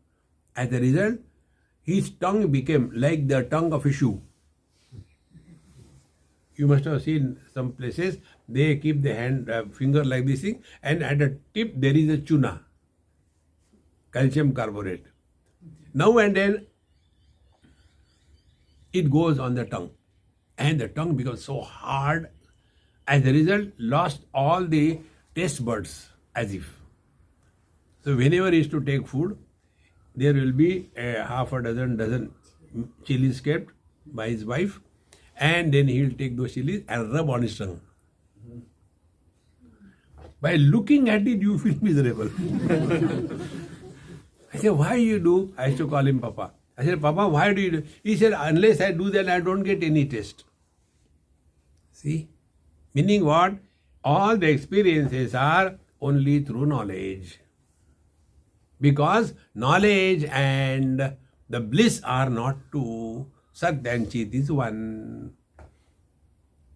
As a result, his tongue became like the tongue of a shoe. You must have seen some places, they keep the hand, finger like this thing, and at the tip there is a tuna, calcium carbonate. Now and then, it goes on the tongue. And the tongue becomes so hard. As a result, lost all the taste buds, as if. So whenever he is to take food, there will be half a dozen chilies kept by his wife, and then he will take those chilies and rub on his tongue. By looking at it, you feel miserable. I said, why you do? I used to call him Papa. I said, Papa, why do you do? He said, unless I do that, I don't get any taste. See? Meaning what? All the experiences are only through knowledge. Because knowledge and the bliss are not two. Sat and Chit is one.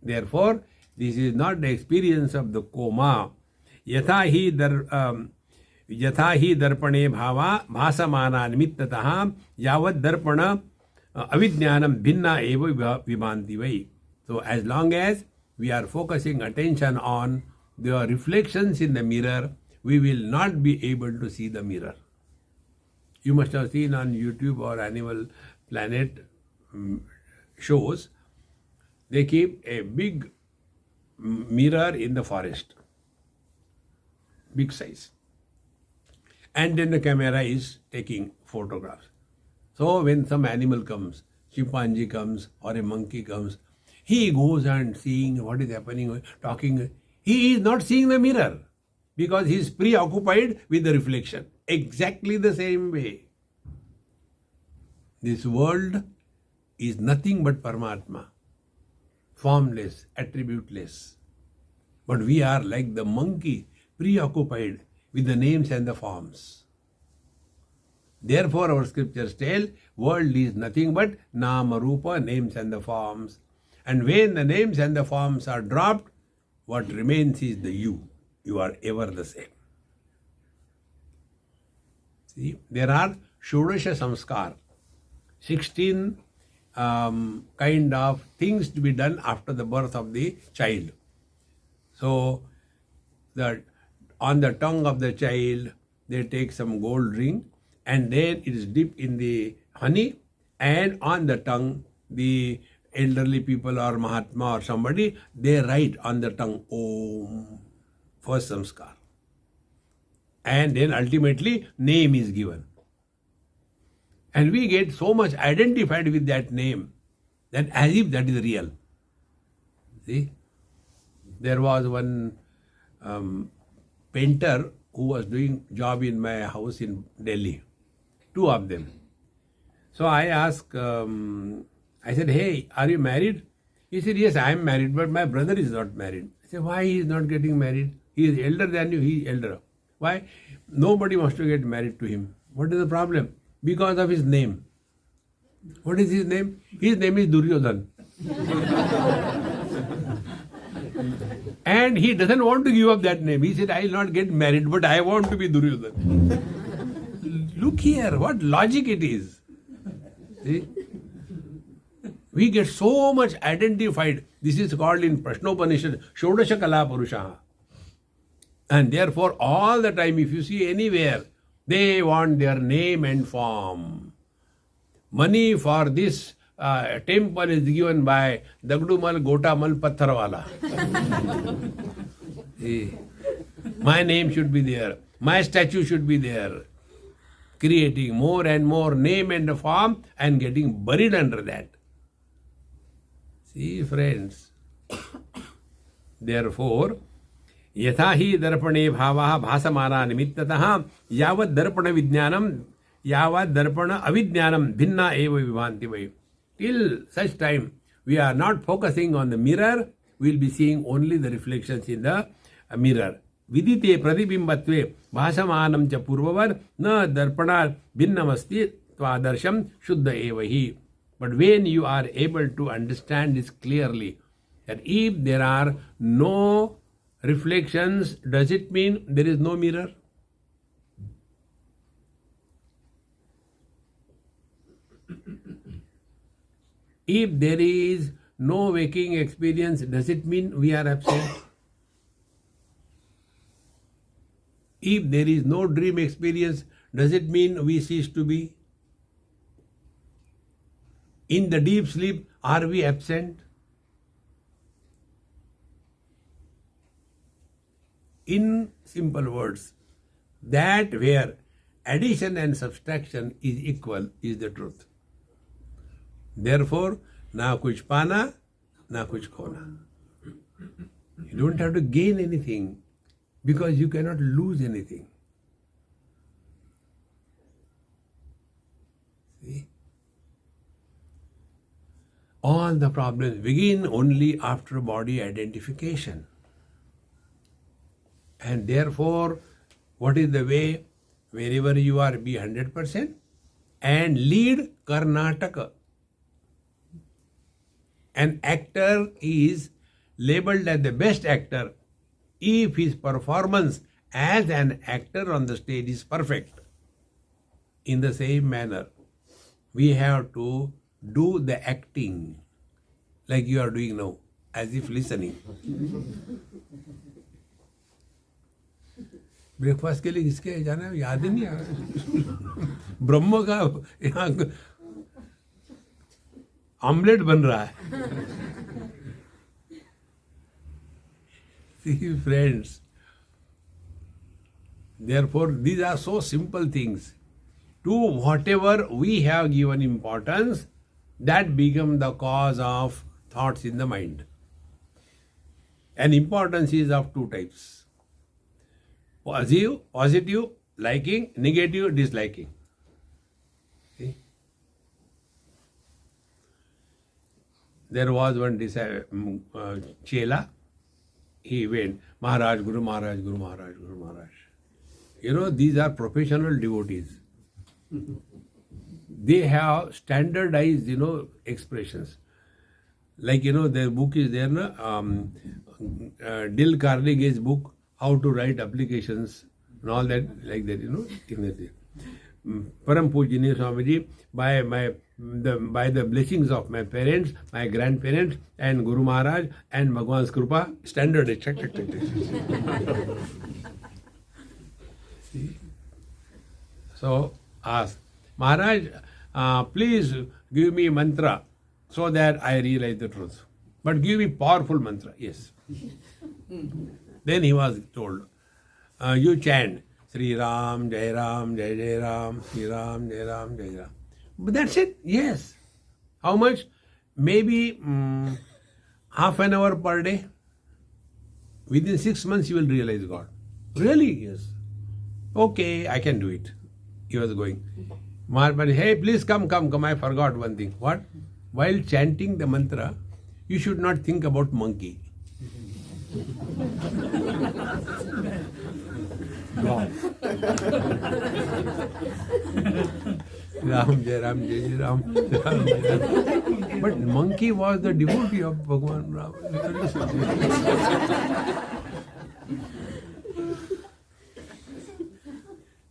Therefore, this is not the experience of the coma. Yatha hi darpane bhava bhasamana nimittataha yavad darpana avidnyanam bhinna eva vimanti vai. So as long as we are focusing attention on the reflections in the mirror, we will not be able to see the mirror. You must have seen on YouTube or Animal Planet shows, they keep a big mirror in the forest, big size. And then the camera is taking photographs. So when some animal comes, chimpanzee comes or a monkey comes, he goes and seeing what is happening, talking. He is not seeing the mirror because he is preoccupied with the reflection. Exactly the same way. This world is nothing but Paramatma, formless, attributeless. But we are like the monkey, preoccupied with the names and the forms. Therefore, our scriptures tell, world is nothing but Nama Rupa, names and the forms. And when the names and the forms are dropped, what remains is the you. You are ever the same. See, there are Shodasha Samskar, 16 kind of things to be done after the birth of the child. So, on the tongue of the child, they take some gold ring and then it is dipped in the honey, and on the tongue, the elderly people or Mahatma or somebody, they write on the tongue, Om, first samskar. And then ultimately, name is given. And we get so much identified with that name that as if that is real. See? There was one painter who was doing job in my house in Delhi. 2 of them. So I asked, I said, hey, are you married? He said, yes, I am married, but my brother is not married. I said, why he is not getting married? He is elder than you, he is elder. Why? Nobody wants to get married to him. What is the problem? Because of his name. What is his name? His name is Duryodhan. And he doesn't want to give up that name. He said, I will not get married, but I want to be Duryodhan. Look here, what logic it is. See? We get so much identified. This is called in Prashnopanishad, Shodasha Kala Purusha. And therefore, all the time, if you see anywhere, they want their name and form. Money for this temple is given by Dagdumal Gotamal Patharwala. My name should be there. My statue should be there. creating more and more name and form and getting buried under that. See, friends. Therefore, यथा ही दर्पणे भावाः भासमाना निमित्ततः यावत् दर्पण विज्ञानम यावत् दर्पण अविज्ञानम भिन्ना एव विभान्ति वै. Till such time we are not focusing on the mirror, we will be seeing only the reflections in the mirror. विदिते प्रतिबिंबत्वे भासमानं च पूर्ववत् न दर्पणात् भिन्नमस्ति त्वादर्शं शुद्ध एव हि. But when you are able to understand this clearly, that if there are no reflections, does it mean there is no mirror? If there is no waking experience, does it mean we are absent? If there is no dream experience, does it mean we cease to be? In the deep sleep, are we absent? In simple words, that where addition and subtraction is equal is the truth. Therefore, na kuch pana, na kuch khona. You don't have to gain anything because you cannot lose anything. See? All the problems begin only after body identification. And therefore, what is the way? Wherever you are, be 100% and lead Karnataka. An actor is labeled as the best actor if his performance as an actor on the stage is perfect. In the same manner, we have to do the acting like you are doing now, as if listening. Breakfast के लिए किसके जाना है याद ही नहीं आ रहा. ब्रह्म का यहाँ ऑमलेट बन रहा है. See, friends, therefore these are so simple things. To whatever we have given importance, that becomes the cause of thoughts in the mind. And importance is of two types. Positive, liking, negative, disliking. See? There was one Chela, he went, Maharaj, Guru Maharaj, Guru Maharaj, Guru Maharaj. You know, these are professional devotees. They have standardized, expressions. Like, their book is there, Dale Carnegie's book, How to Write Applications, and all that, like that, Param Pujaniya Swamiji, by the blessings of my parents, my grandparents, and Guru Maharaj, and Bhagwan's Krupa, standard. See? So, ask, Maharaj, please give me mantra so that I realize the truth. But give me powerful mantra. Yes. Then he was told, you chant Sri Ram, Jai Ram, Jai Jai Ram, Sri Ram, Jai Ram, Jai Ram. But that's it. Yes. How much? Maybe half an hour per day. Within 6 months you will realize God. Really? Yes. Okay, I can do it. He was going. But hey, please come. I forgot one thing. What? While chanting the mantra, you should not think about monkey. God. Ram, Jai Ram, Jai Jai Ram, Ram, Jai Ram. But monkey was the devotee of Bhagwan Ram.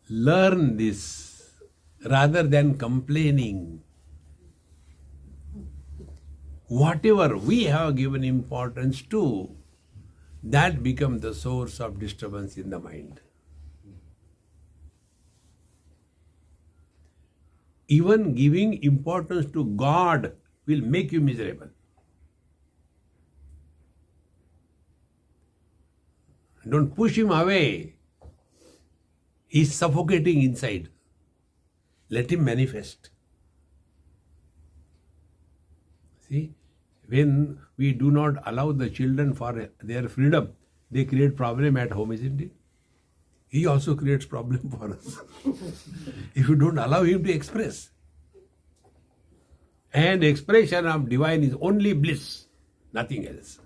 Learn this rather than complaining. Whatever we have given importance to, that becomes the source of disturbance in the mind. Even giving importance to God will make you miserable. Don't push him away. He's suffocating inside. Let him manifest. See, when we do not allow the children for their freedom, they create problem at home, isn't it? He also creates problem for us. If you don't allow him to express. And expression of divine is only bliss, nothing else.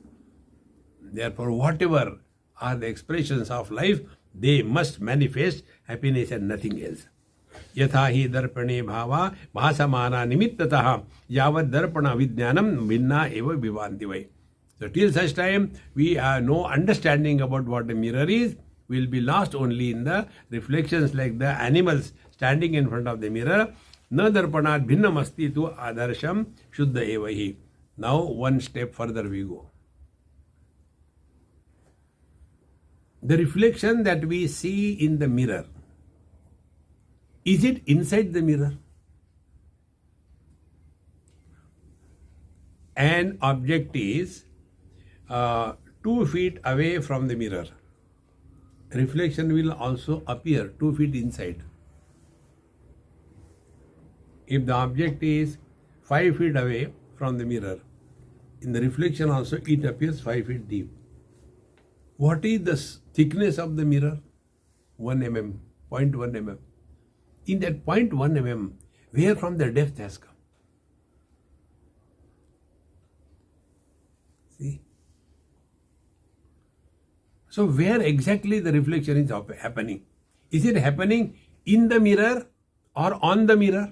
Therefore, whatever are the expressions of life, they must manifest happiness and nothing else. Yatha hi darpane bhava bhasamana nimittataha yavat darpana vidyanam vinna eva vivanti vai. So till such time we have no understanding about what a mirror is, we will be lost only in the reflections like the animals standing in front of the mirror. Na darpanat bhinnam asti tu adarsham shuddha eva hi. Now one step further we go. The reflection that we see in the mirror, is it inside the mirror? An object is 2 feet away from the mirror. Reflection will also appear 2 feet inside. If the object is 5 feet away from the mirror, in the reflection also it appears 5 feet deep. What is the thickness of the mirror? 1 mm, 0.1 mm. In that 0.1 mm, where from the depth has come? See? So where exactly the reflection is happening? Is it happening in the mirror or on the mirror?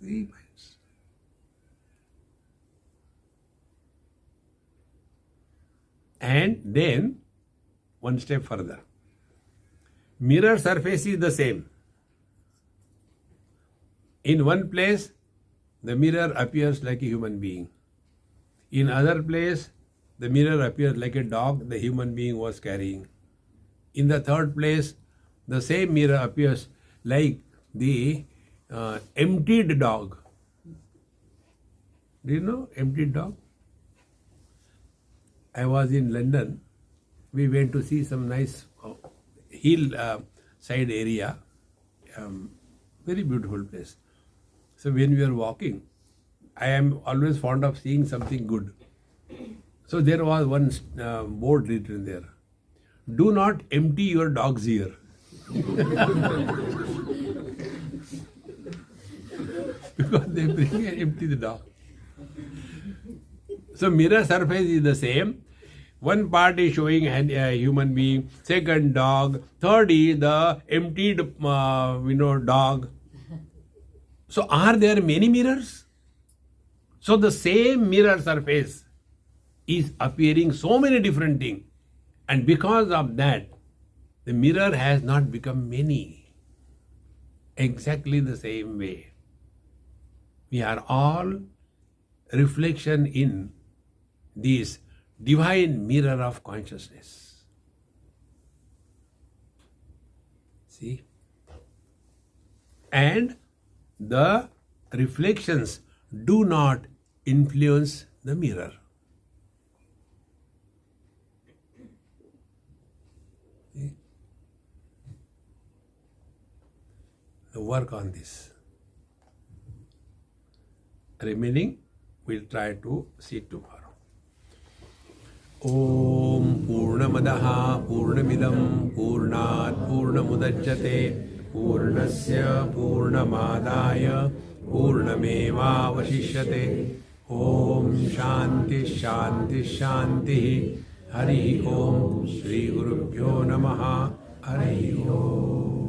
See? And then, one step further. Mirror surface is the same. In one place, the mirror appears like a human being. In other place, the mirror appears like a dog the human being was carrying. In the third place, the same mirror appears like the emptied dog. Do you know emptied dog? I was in London. We went to see some nice hill side area. Very beautiful place. So when we are walking, I am always fond of seeing something good. So there was one board written there. Do not empty your dog's ear. Because they bring and empty the dog. So mirror surface is the same. One part is showing a human being, second dog, third is the emptied dog. So are there many mirrors? So the same mirror surface is appearing so many different things. And because of that, the mirror has not become many. Exactly the same way. We are all reflection in this divine mirror of consciousness. See? And the reflections do not influence the mirror. See? Work on this. Remaining, we'll try to see tomorrow. Om Purnamadaha Purnamidam Purnat Purnamudachyate Purnasya Purnamadaya Purnameva Vashishyate. Om Shanti Shanti Shanti. Hari Om Shri Gurubhyo Namaha. Hari Om.